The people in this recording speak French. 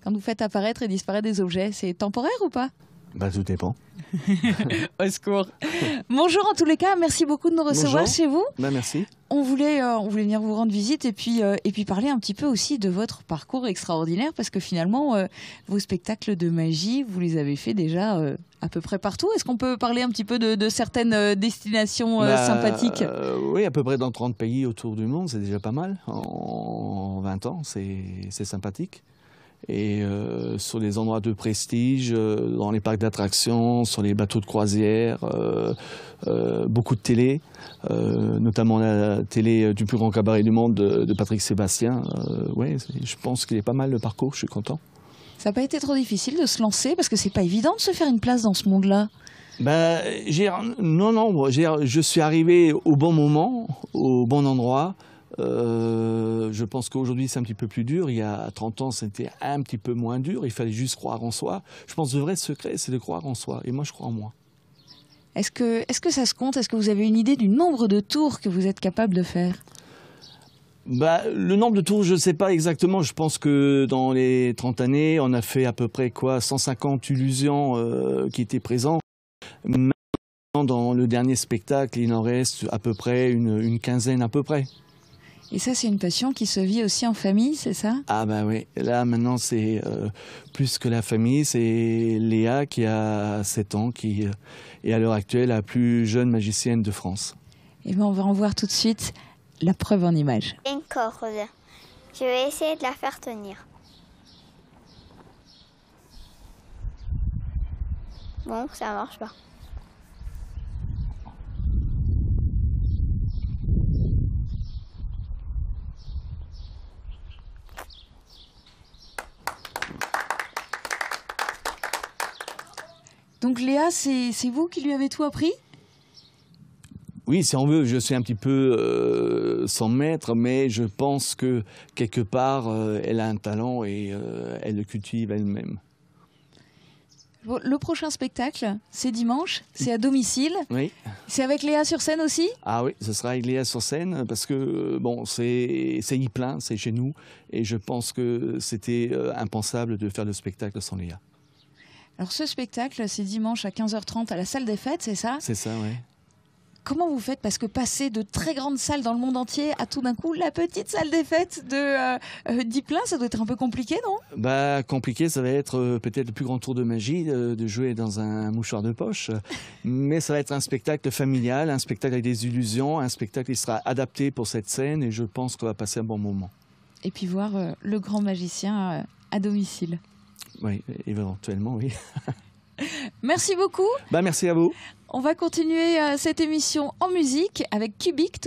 Quand vous faites apparaître et disparaître des objets, c'est temporaire ou pas? Bah, tout dépend. Au secours. Bonjour en tous les cas, merci beaucoup de nous recevoir chez vous. Bah, merci. On voulait venir vous rendre visite et puis parler un petit peu aussi de votre parcours extraordinaire parce que finalement, vos spectacles de magie, vous les avez fait déjà à peu près partout. Est-ce qu'on peut parler un petit peu de certaines destinations sympathiques? Oui, à peu près dans 30 pays autour du monde, c'est déjà pas mal. En 20 ans, c'est sympathique. Et sur les endroits de prestige, dans les parcs d'attractions, sur les bateaux de croisière, beaucoup de télé, notamment la télé du plus grand cabaret du monde de Patrick Sébastien. Ouais, je pense qu'il est pas mal le parcours, je suis content. Ça n'a pas été trop difficile de se lancer parce que c'est pas évident de se faire une place dans ce monde-là. Ben, non, je suis arrivé au bon moment, au bon endroit. Je pense qu'aujourd'hui c'est un petit peu plus dur. Il y a 30 ans c'était un petit peu moins dur. Il fallait juste croire en soi. Je pense que le vrai secret c'est de croire en soi. Et moi je crois en moi. Est-ce que ça se compte? Est-ce que vous avez une idée du nombre de tours que vous êtes capable de faire? Bah, le nombre de tours je ne sais pas exactement. Je pense que dans les 30 années on a fait à peu près 150 illusions qui étaient présentes. Maintenant dans le dernier spectacle il en reste à peu près une quinzaine à peu près. Et ça, c'est une passion qui se vit aussi en famille, c'est ça? Ah bah oui, là maintenant c'est plus que la famille, c'est Léa qui a 7 ans, qui est à l'heure actuelle la plus jeune magicienne de France. Et bien on va en voir tout de suite la preuve en images. Une corde, je vais essayer de la faire tenir. Bon, ça marche pas. Donc Léa, c'est vous qui lui avez tout appris? Oui, si on veut, je suis un petit peu son maître, mais je pense que quelque part, elle a un talent et elle le cultive elle-même. Bon, le prochain spectacle, c'est dimanche, c'est à domicile. Oui. C'est avec Léa sur scène aussi? Ah oui, ce sera avec Léa sur scène parce que bon, c'est plein, c'est chez nous et je pense que c'était impensable de faire le spectacle sans Léa. Alors ce spectacle, c'est dimanche à 15h30 à la salle des fêtes, c'est ça? C'est ça, oui. Comment vous faites? Parce que passer de très grandes salles dans le monde entier à tout d'un coup la petite salle des fêtes de Dieplin, ça doit être un peu compliqué, non? Bah, compliqué, ça va être peut-être le plus grand tour de magie de jouer dans un mouchoir de poche. Mais ça va être un spectacle familial, un spectacle avec des illusions, un spectacle qui sera adapté pour cette scène et je pense qu'on va passer un bon moment. Et puis voir le grand magicien à domicile. Oui, éventuellement, oui. Merci beaucoup. Bah, merci à vous. On va continuer cette émission en musique avec Cubic.